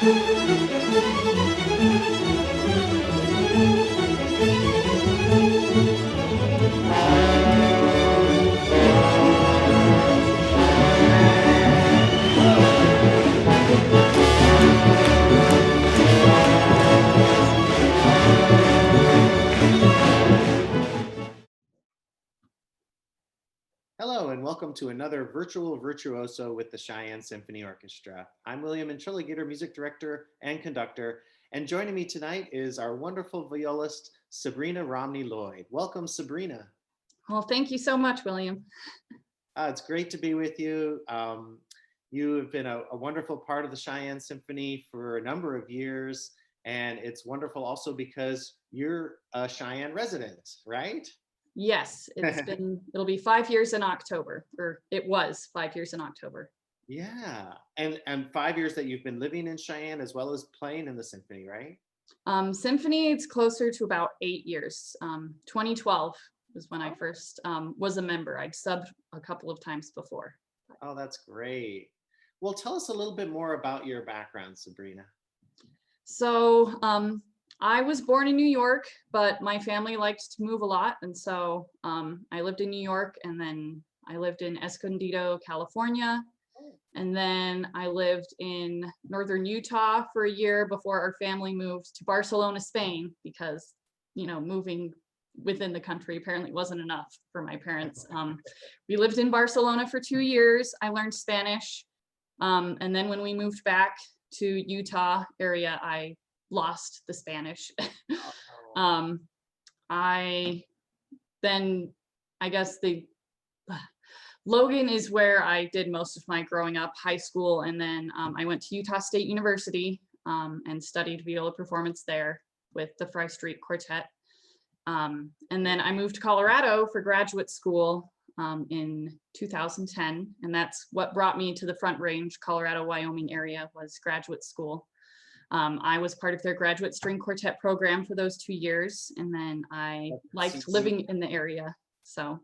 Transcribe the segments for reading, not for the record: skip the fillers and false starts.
Hello and welcome to another virtual Virtuoso with the Cheyenne Symphony Orchestra. I'm William Introligator, music director and conductor, and joining me tonight is our wonderful violist, Sabrina Romney Lloyd. Welcome, Sabrina. Well, thank you so much, William. It's great to be with you. You have been a wonderful part of the Cheyenne Symphony for a number of years, and it's wonderful also because you're a Cheyenne resident, right? Yes, it'll be 5 years in October, or it was 5 years in October. Yeah, and 5 years that you've been living in Cheyenne as well as playing in the symphony, right? Symphony, it's closer to about 8 years. 2012 was when I first was a member. I'd subbed a couple of times before. Oh, that's great. Well, tell us a little bit more about your background, Sabrina. So I was born in New York, but my family liked to move a lot. And so I lived in New York, and then I lived in Escondido, California. And then I lived in northern Utah for a year before our family moved to Barcelona, Spain, because, you know, moving within the country apparently wasn't enough for my parents. We lived in Barcelona for 2 years. I learned Spanish. And then when we moved back to Utah area, I lost the Spanish. I guess Logan is where I did most of my growing up, high school, and then I went to Utah State University and studied viola performance there with the Fry Street Quartet. And then I moved to Colorado for graduate school in 2010, and that's what brought me to the Front Range, Colorado, Wyoming area was graduate school. I was part of their graduate string quartet program for those 2 years, and then I liked living in the area. So.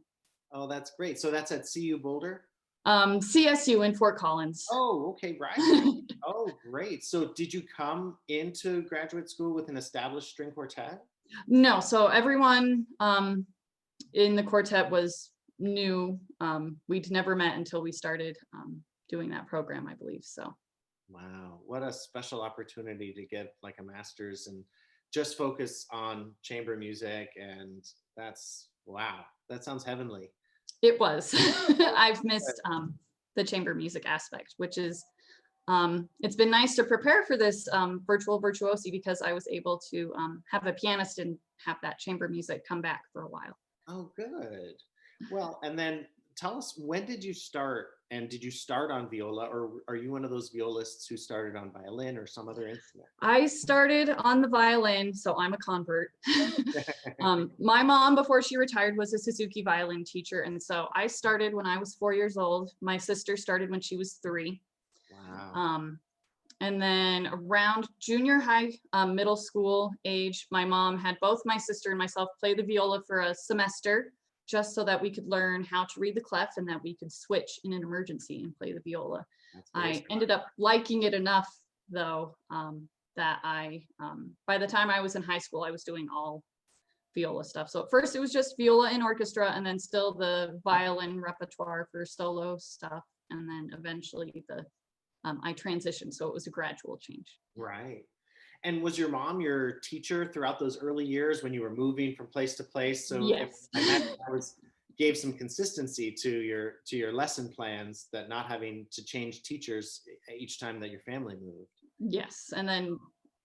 Oh, that's great. So that's at CU Boulder? CSU in Fort Collins. Oh, okay, right. Oh, great. So did you come into graduate school with an established string quartet? No, so everyone in the quartet was new. We'd never met until we started doing that program, I believe. So. Wow, what a special opportunity to get like a master's and just focus on chamber music. And wow, that sounds heavenly. It was. I've missed the chamber music aspect, which is, it's been nice to prepare for this virtual virtuosi because I was able to have a pianist and have that chamber music come back for a while. Oh, good. Well, and then tell us, when did you start? And did you start on viola, or are you one of those violists who started on violin or some other instrument? I started on the violin, so I'm a convert. My mom, before she retired, was a Suzuki violin teacher. And so I started when I was 4 years old. My sister started when she was 3. Wow. And then around junior high, middle school age, my mom had both my sister and myself play the viola for a semester, just so that we could learn how to read the clef and that we could switch in an emergency and play the viola. I ended up liking it enough, though, that by the time I was in high school, I was doing all viola stuff. So at first it was just viola in orchestra, and then still the violin repertoire for solo stuff. And then eventually I transitioned, so it was a gradual change. Right. And was your mom your teacher throughout those early years when you were moving from place to place? So yes. I imagine that gave some consistency to your lesson plans, that not having to change teachers each time that your family moved. Yes, and then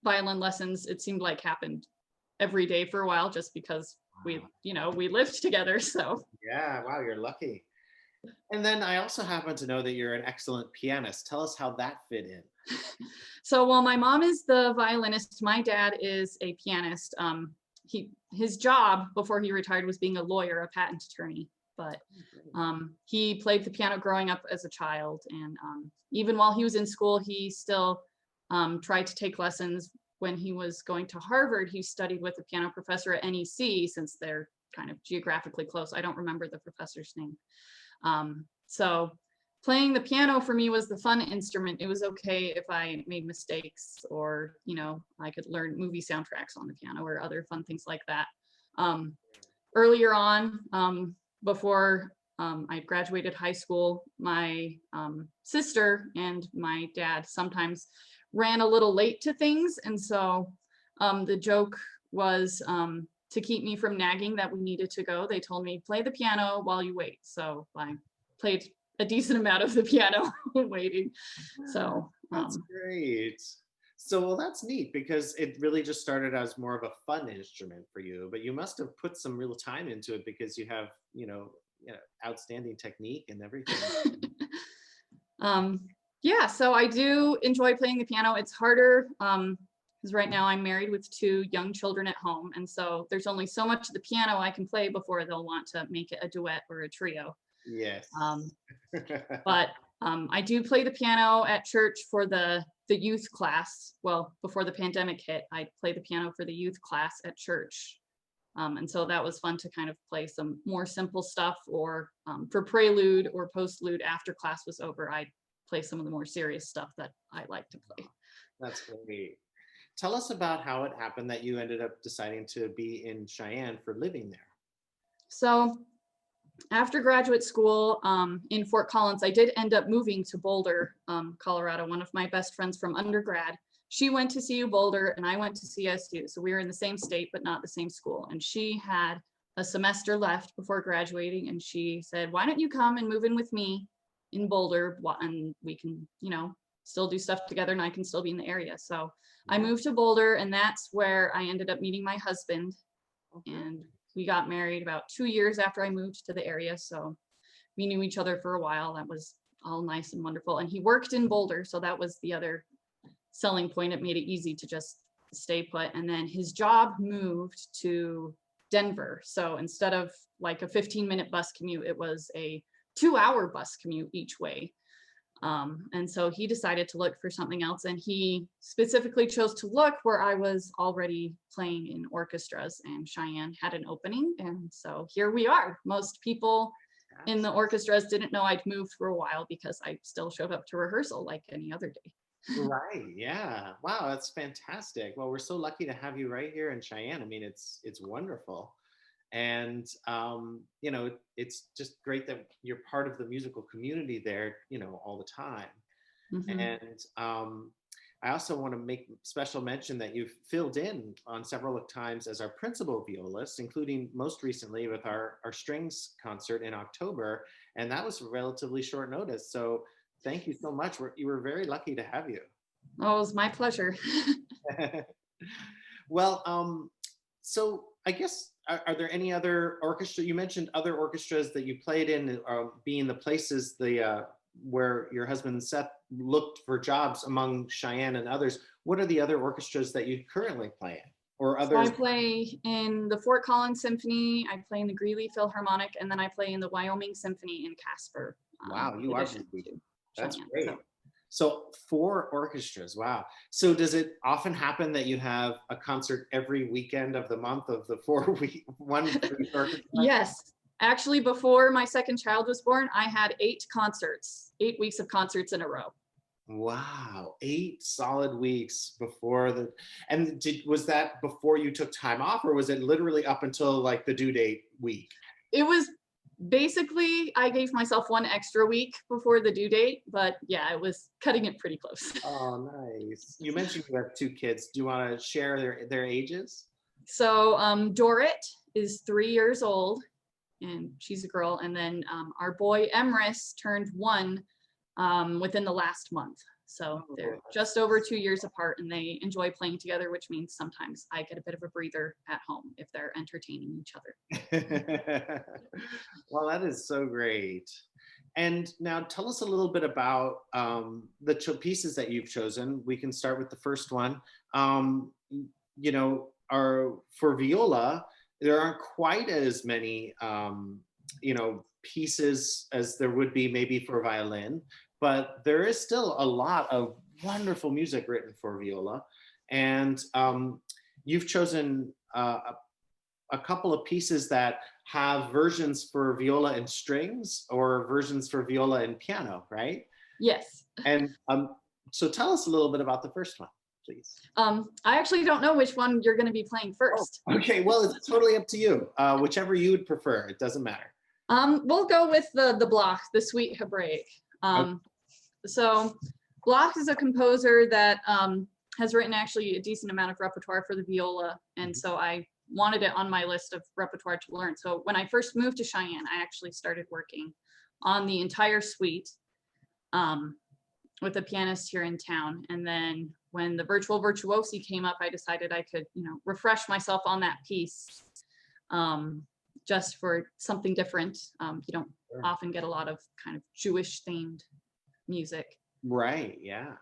violin lessons, it seemed like happened every day for a while, just because we lived together. So yeah, wow, you're lucky. And then I also happen to know that you're an excellent pianist. Tell us how that fit in. So while my mom is the violinist, my dad is a pianist. His job before he retired was being a lawyer, a patent attorney, but he played the piano growing up as a child. And even while he was in school, he still tried to take lessons. When he was going to Harvard, he studied with a piano professor at NEC, since they're kind of geographically close. I don't remember the professor's name. So playing the piano for me was the fun instrument. It was okay if I made mistakes, or, I could learn movie soundtracks on the piano or other fun things like that. Earlier on, before I graduated high school, my sister and my dad sometimes ran a little late to things. And so the joke was, to keep me from nagging that we needed to go, they told me, play the piano while you wait. So I played a decent amount of the piano waiting. So that's great. So, well, that's neat because it really just started as more of a fun instrument for you, but you must have put some real time into it because you have, outstanding technique and everything. Yeah, so I do enjoy playing the piano. It's harder because right now I'm married with 2 young children at home. And so there's only so much of the piano I can play before they'll want to make it a duet or a trio. Yes. But I do play the piano at church for the youth class. Well, before the pandemic hit, I played the piano for the youth class at church. And so that was fun to kind of play some more simple stuff, or for prelude or postlude after class was over, I'd play some of the more serious stuff that I like to play. That's great. Tell us about how it happened that you ended up deciding to be in Cheyenne for living there. So after graduate school in Fort Collins, I did end up moving to Boulder, Colorado. One of my best friends from undergrad, she went to CU Boulder and I went to CSU. So we were in the same state, but not the same school. And she had a semester left before graduating. And she said, why don't you come and move in with me in Boulder, and we can, still do stuff together and I can still be in the area. So I moved to Boulder, and that's where I ended up meeting my husband. And we got married about 2 years after I moved to the area. So we knew each other for a while. That was all nice and wonderful. And he worked in Boulder. So that was the other selling point. It made it easy to just stay put. And then his job moved to Denver. So instead of like a 15-minute bus commute, it was a 2-hour bus commute each way. And so he decided to look for something else, and he specifically chose to look where I was already playing in orchestras, and Cheyenne had an opening. And so here we are. Most people in the orchestras didn't know I'd moved for a while because I still showed up to rehearsal like any other day. Right. Yeah. Wow. That's fantastic. Well, we're so lucky to have you right here in Cheyenne. I mean, it's wonderful. And, it's just great that you're part of the musical community there, all the time. Mm-hmm. And I also want to make special mention that you've filled in on several times as our principal violist, including most recently with our strings concert in October. And that was relatively short notice. So thank you so much. You were very lucky to have you. Oh, it was my pleasure. Well, so I guess, are there any other orchestra? You mentioned other orchestras that you played in, being the places where your husband Seth looked for jobs among Cheyenne and others. What are the other orchestras that you currently play in, or others? So I play in the Fort Collins Symphony, I play in the Greeley Philharmonic, and then I play in the Wyoming Symphony in Casper. Wow, you are busy. That's Cheyenne, great. So 4 orchestras, wow. So does it often happen that you have a concert every weekend of the month of the 4-week one for each orchestra? Yes. Actually, before my second child was born, I had 8 concerts, 8 weeks of concerts in a row. Wow, 8 solid weeks before and was that before you took time off, or was it literally up until like the due date week? It was basically, I gave myself 1 extra week before the due date, but yeah, it was cutting it pretty close. Oh, nice. You mentioned you have 2 kids. Do you want to share their ages? So Dorrit is 3 years old, and she's a girl. And then our boy Emrys turned 1 within the last month. So they're just over 2 years apart, and they enjoy playing together, which means sometimes I get a bit of a breather at home if they're entertaining each other. Well, that is so great. And now tell us a little bit about the pieces that you've chosen. We can start with the first one. Are for viola, there aren't quite as many, pieces as there would be maybe for violin, but there is still a lot of wonderful music written for viola. And you've chosen a couple of pieces that have versions for viola and strings or versions for viola and piano, right? Yes. And so tell us a little bit about the first one, please. I actually don't know which one you're going to be playing first. Oh, okay, well, it's totally up to you. Whichever you would prefer, it doesn't matter. We'll go with the Bloch, the Suite Hebraic. Okay. So Bloch is a composer that has written actually a decent amount of repertoire for the viola, and so I wanted it on my list of repertoire to learn. So when I first moved to Cheyenne, I actually started working on the entire suite with a pianist here in town. And then when the Virtuosi came up, I decided I could, refresh myself on that piece just for something different. You don't often get a lot of kind of Jewish themed music. Right, yeah.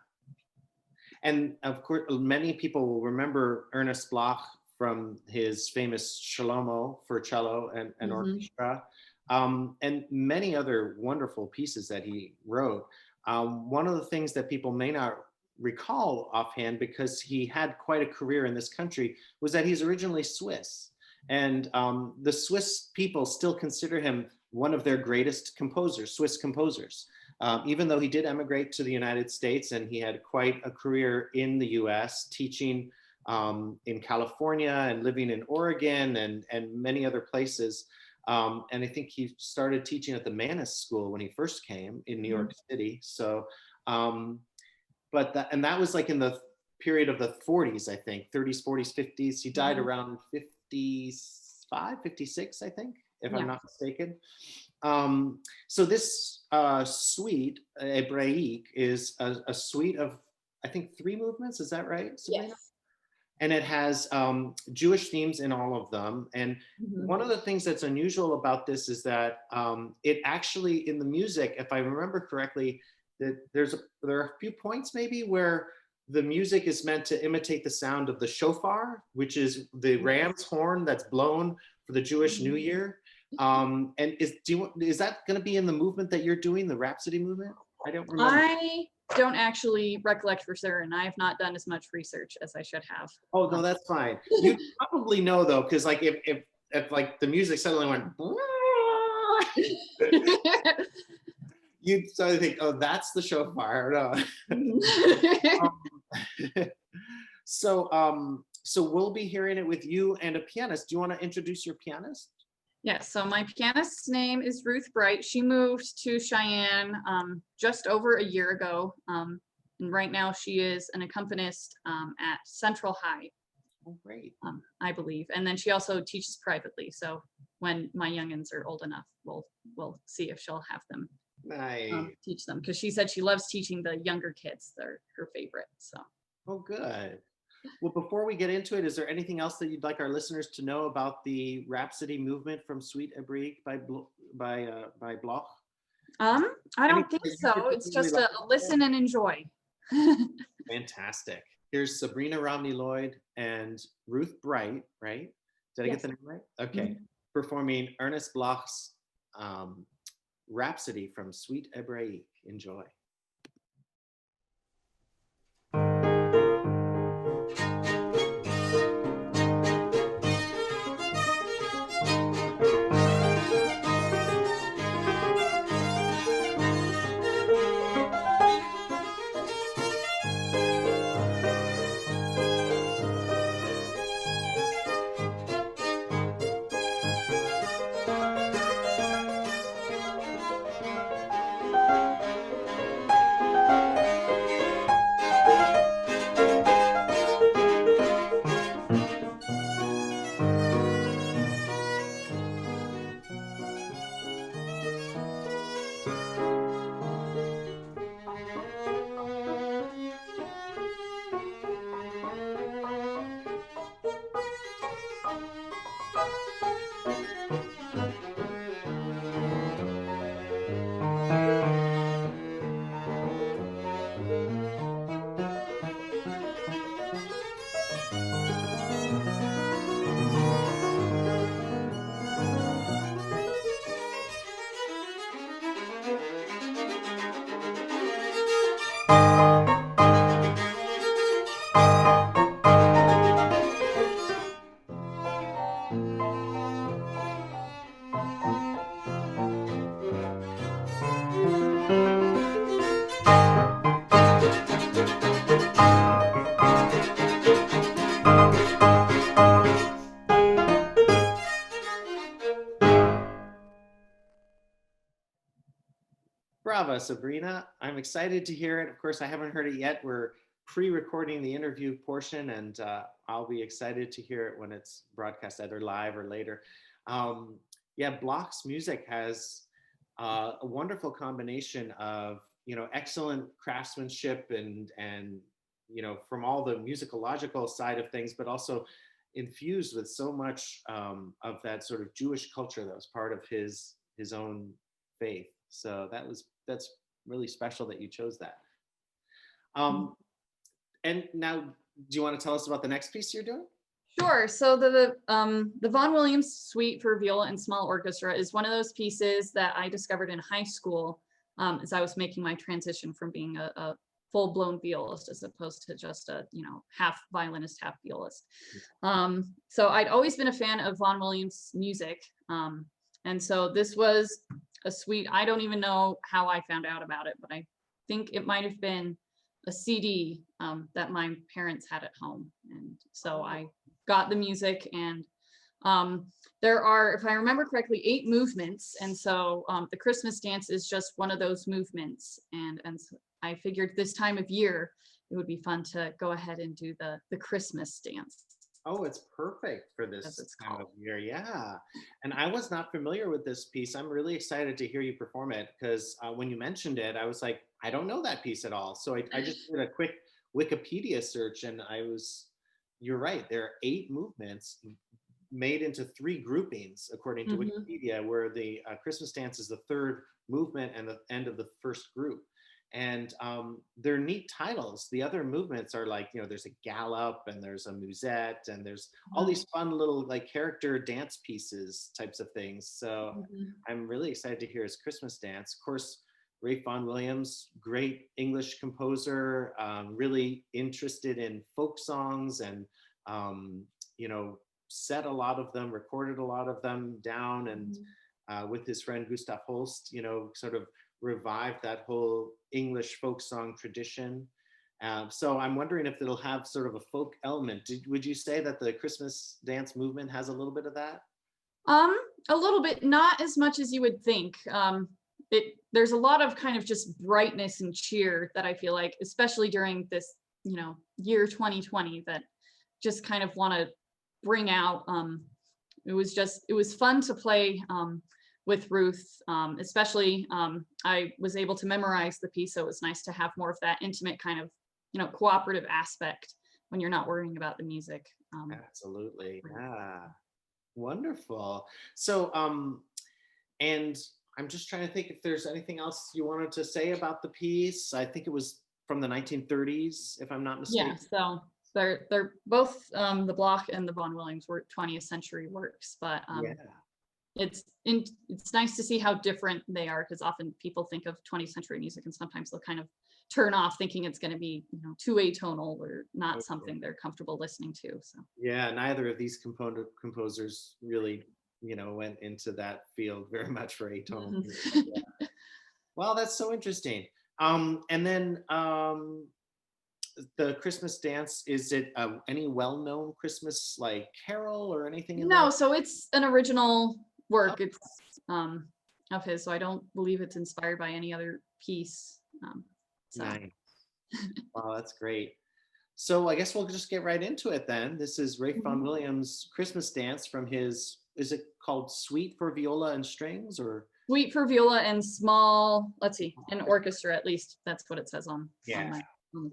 And of course, many people will remember Ernest Bloch from his famous Shlomo for cello and orchestra, and many other wonderful pieces that he wrote. One of the things that people may not recall offhand, because he had quite a career in this country, was that he's originally Swiss. And the Swiss people still consider him one of their greatest composers, Swiss composers. Even though he did emigrate to the United States and he had quite a career in the US, teaching in California and living in Oregon and many other places. And I think he started teaching at the Mannes School when he first came in New York City. So, that was like in the period of the 40s, I think, 30s, 40s, 50s. He died around 55, 56, I think, if I'm not mistaken. So this suite, Hebraic, is a suite of, I think, 3 movements. Is that right, Sabrina? Yes. And it has Jewish themes in all of them. And one of the things that's unusual about this is that it actually, in the music, if I remember correctly, that there are a few points maybe where the music is meant to imitate the sound of the shofar, which is the ram's horn that's blown for the Jewish New Year. And is that going to be in the movement that you're doing, the Rhapsody movement? I don't remember. I don't actually recollect for certain. I have not done as much research as I should have. Oh no, that's fine. You probably know though, because like if like the music suddenly went, you'd suddenly think, oh, that's the shofar. No. So we'll be hearing it with you and a pianist. Do you want to introduce your pianist? Yes, so my pianist's name is Ruth Bright. She moved to Cheyenne just over a year ago. And right now she is an accompanist at Central High. Oh, great. I believe. And then she also teaches privately. So when my youngins are old enough, we'll see if she'll have them teach them. Because she said she loves teaching the younger kids. They're her favorite. So. Oh, good. Well, before we get into it, is there anything else that you'd like our listeners to know about the Rhapsody movement from Suite Hebraic by Bloch? I don't think so. It's just a listen and enjoy. Fantastic. Here's Sabrina Romney Lloyd and Ruth Bright, right? Did I get the name right? Okay. Performing Ernest Bloch's Rhapsody from Suite Hebraic. Enjoy. Bravo, Sabrina. I'm excited to hear it. Of course, I haven't heard it yet. We're pre-recording the interview portion, and I'll be excited to hear it when it's broadcast either live or later. Um, yeah, Bloch's music has a wonderful combination of excellent craftsmanship and from all the musicological side of things, but also infused with so much of that sort of Jewish culture that was part of his own faith. So that's really special that you chose that. Um, and now, do you want to tell us about the next piece you're doing? Sure. So the Vaughan Williams Suite for Viola and Small Orchestra is one of those pieces that I discovered in high school as I was making my transition from being a full-blown violist as opposed to just a half violinist, half violist. So I'd always been a fan of Vaughan Williams music, and so this was a suite. I don't even know how I found out about it, but I think it might have been a CD that my parents had at home, and so I got the music. And there are, if I remember correctly, 8 movements, and so the Christmas dance is just one of those movements. And so I figured this time of year it would be fun to go ahead and do the Christmas dance. Oh, it's perfect for this time of year. Yeah. And I was not familiar with this piece. I'm really excited to hear you perform it because when you mentioned it, I was like, I don't know that piece at all. So I just did a quick Wikipedia search and you're right. There are 8 movements made into 3 groupings, according to Wikipedia, where the Christmas dance is the 3rd movement and the end of the 1st group. And they're neat titles. The other movements are like, there's a gallop and there's a musette and there's all these fun little like character dance pieces types of things. So I'm really excited to hear his Christmas dance. Of course, Ralph Vaughan Williams, great English composer, really interested in folk songs and, set a lot of them, recorded a lot of them down. And with his friend Gustav Holst, sort of revived that whole English folk song tradition. So I'm wondering if it'll have sort of a folk element. Would you say that the Christmas dance movement has a little bit of that? A little bit, not as much as you would think. There's a lot of kind of just brightness and cheer that I feel like, especially during this, year 2020, that just kind of want to bring out. It was fun to play with Ruth, especially I was able to memorize the piece, so it was nice to have more of that intimate kind of, cooperative aspect when you're not worrying about the music. Absolutely, yeah, wonderful. So, and I'm just trying to think if there's anything else you wanted to say about the piece. I think it was from the 1930s, if I'm not mistaken. Yeah, so they're both the Bloch and the Vaughan Williams were 20th century works, but it's nice to see how different they are, because often people think of 20th century music and sometimes they'll kind of turn off thinking it's going to be too atonal or not something they're comfortable listening to. So yeah, neither of these composers really went into that field very much for atonal music. Yeah. Well, that's so interesting. And then the Christmas dance, is it any well-known Christmas like carol or anything in No, there? so it's an original work. It's of his, so I don't believe it's inspired by any other piece. Nice. Wow, that's great. So I guess we'll just get right into it then. This is Ralph Vaughan Williams' Christmas dance from his, is it called Suite for Viola and Strings, or? Suite for Viola and Small, let's see, an orchestra, at least that's what it says on the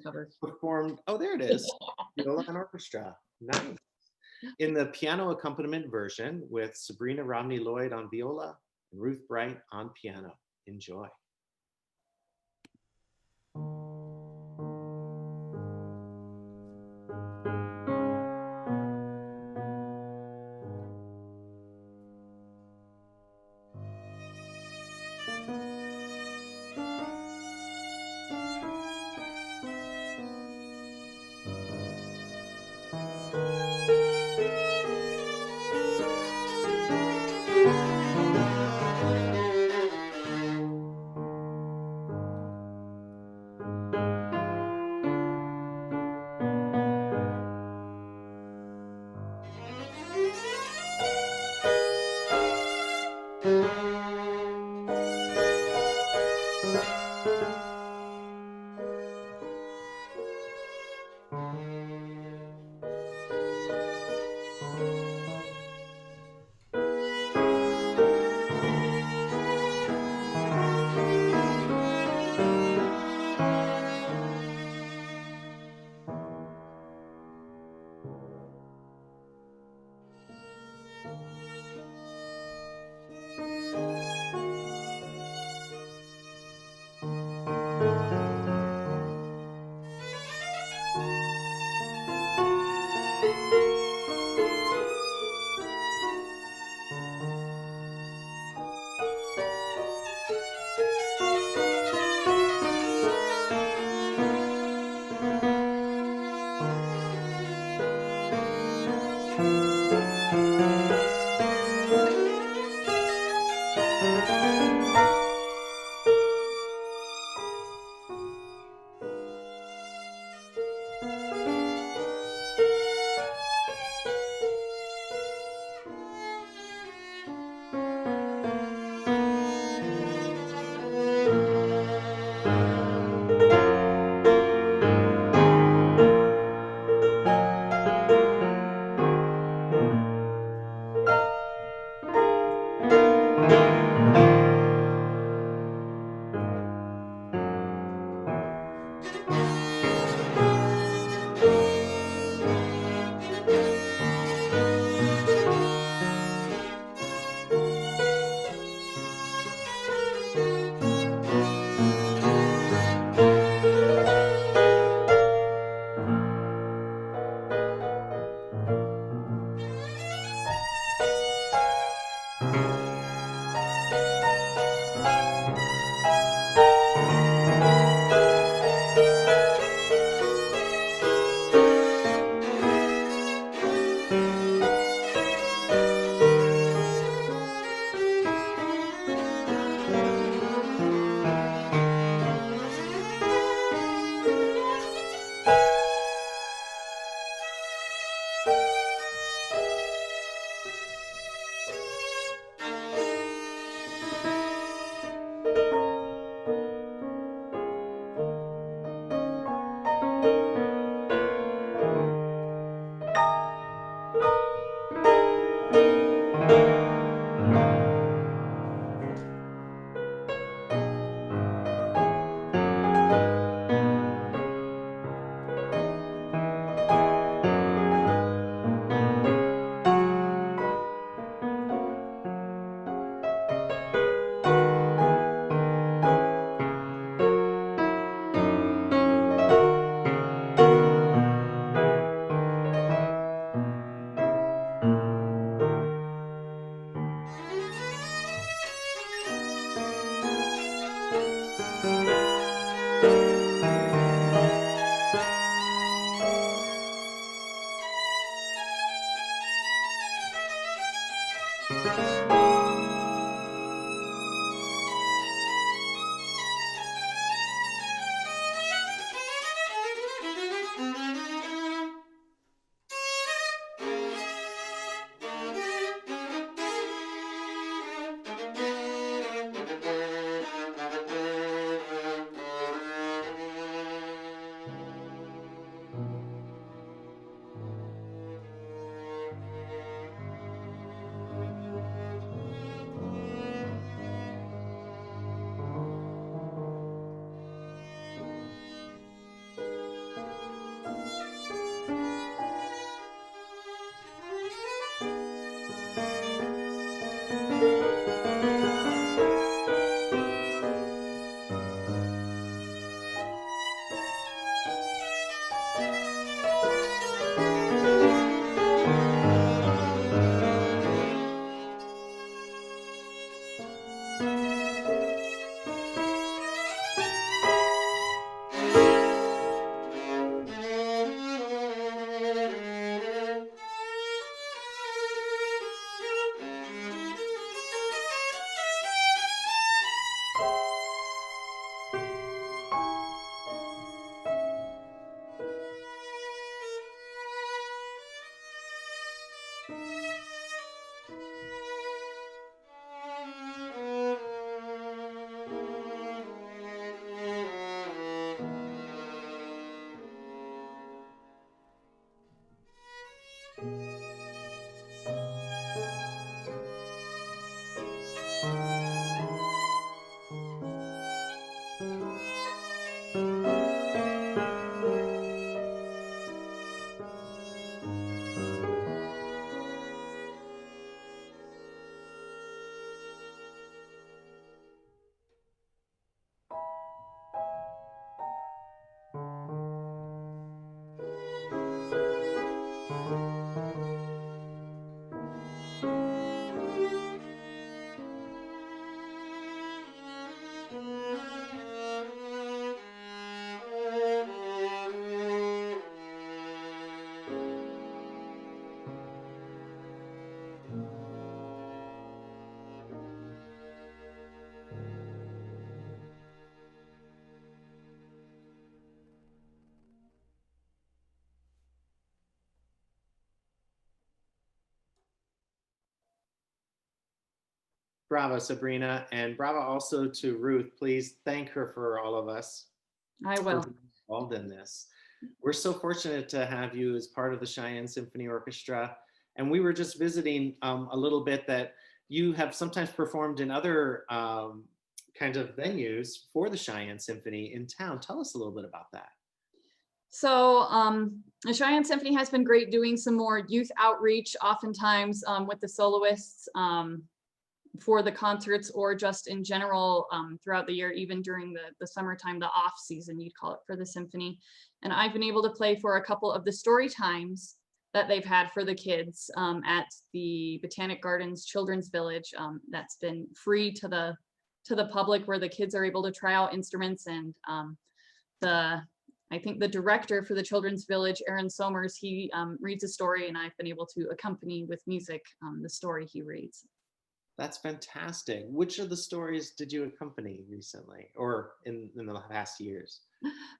cover. Performed, oh, there it is. Viola and orchestra. Nice. In the piano accompaniment version with Sabrina Romney Lloyd on viola and Ruth Bright on piano. Enjoy. Bravo, Sabrina, and bravo also to Ruth. Please thank her for all of us I for will. being involved in this. We're so fortunate to have you as part of the Cheyenne Symphony Orchestra. And we were just visiting a little bit that you have sometimes performed in other kind of venues for the Cheyenne Symphony in town. Tell us a little bit about that. So the Cheyenne Symphony has been great doing some more youth outreach, oftentimes with the soloists for the concerts or just in general throughout the year, even during the summertime, the off season, you'd call it, for the symphony. And I've been able to play for a couple of the story times that they've had for the kids at the Botanic Gardens Children's Village. That's been free to the public, where the kids are able to try out instruments. And I think the director for the Children's Village, Aaron Somers, he reads a story, and I've been able to accompany with music the story he reads. That's fantastic. Which of the stories did you accompany recently or in the past years?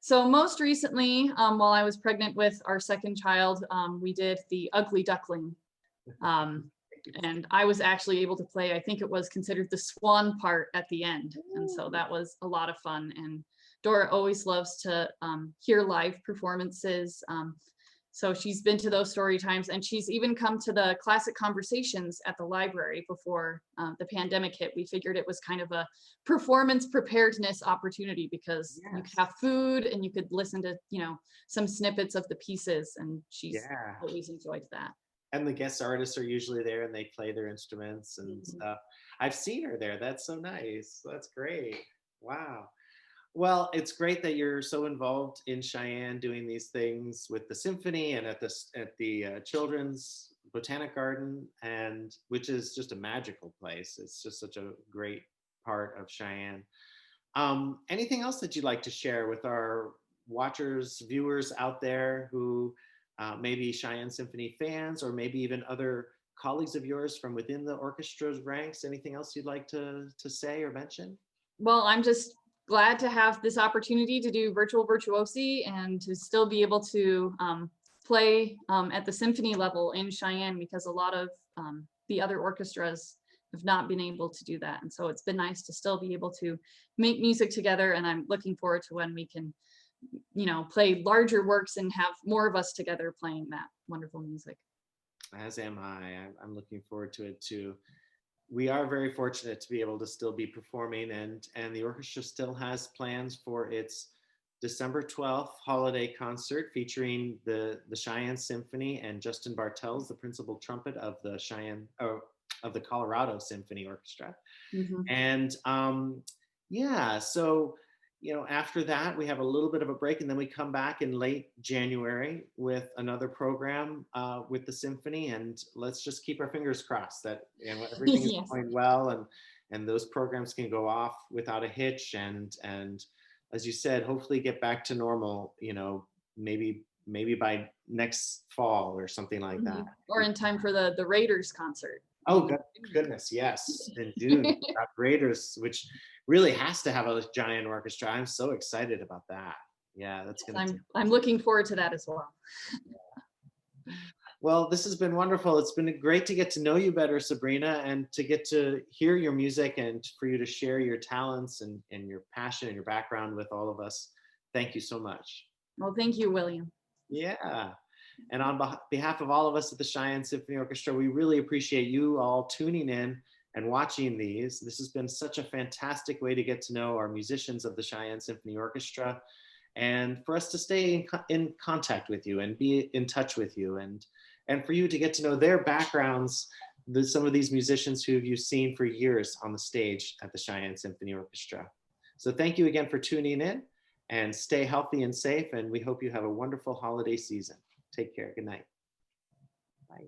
So most recently, while I was pregnant with our second child, we did The Ugly Duckling. And I was actually able to play, I think it was considered the swan part at the end. And so that was a lot of fun. And Dora always loves to hear live performances. So she's been to those story times, and she's even come to the classic conversations at the library before the pandemic hit. We figured it was kind of a performance preparedness opportunity, because you could have food and you could listen to, some snippets of the pieces, and she's always enjoyed that. And the guest artists are usually there and they play their instruments and stuff. I've seen her there. That's so nice. That's great. Wow. Well, it's great that you're so involved in Cheyenne doing these things with the symphony and at the Children's Botanic Garden, and which is just a magical place. It's just such a great part of Cheyenne. Anything else that you'd like to share with our watchers, viewers out there who maybe Cheyenne Symphony fans, or maybe even other colleagues of yours from within the orchestra's ranks? Anything else you'd like to say or mention? Well, I'm just glad to have this opportunity to do virtual virtuosi and to still be able to play at the symphony level in Cheyenne, because a lot of the other orchestras have not been able to do that. And so it's been nice to still be able to make music together. And I'm looking forward to when we can, play larger works and have more of us together playing that wonderful music. As am I. I'm looking forward to it too. We are very fortunate to be able to still be performing, and the orchestra still has plans for its December 12th holiday concert featuring the Cheyenne Symphony and Justin Bartels, the principal trumpet of the of the Colorado Symphony Orchestra. And so after that we have a little bit of a break, and then we come back in late January with another program with the symphony, and let's just keep our fingers crossed that everything is going well, and those programs can go off without a hitch, and as you said, hopefully get back to normal, maybe by next fall or something like that, or in time for the Raiders concert. Oh goodness, yes, in June. Raiders, which really has to have a giant orchestra. I'm so excited about that. Yeah, that's gonna. I'm looking forward to that as well. Well, this has been wonderful. It's been great to get to know you better, Sabrina, and to get to hear your music and for you to share your talents and your passion and your background with all of us. Thank you so much. Well, thank you, William. Yeah. And on behalf of all of us at the Cheyenne Symphony Orchestra, we really appreciate you all tuning in and watching these. This has been such a fantastic way to get to know our musicians of the Cheyenne Symphony Orchestra, and for us to stay in contact with you and be in touch with you, and for you to get to know their backgrounds, some of these musicians who you've seen for years on the stage at the Cheyenne Symphony Orchestra. So thank you again for tuning in, and stay healthy and safe, and we hope you have a wonderful holiday season. Take care. Good night. Bye.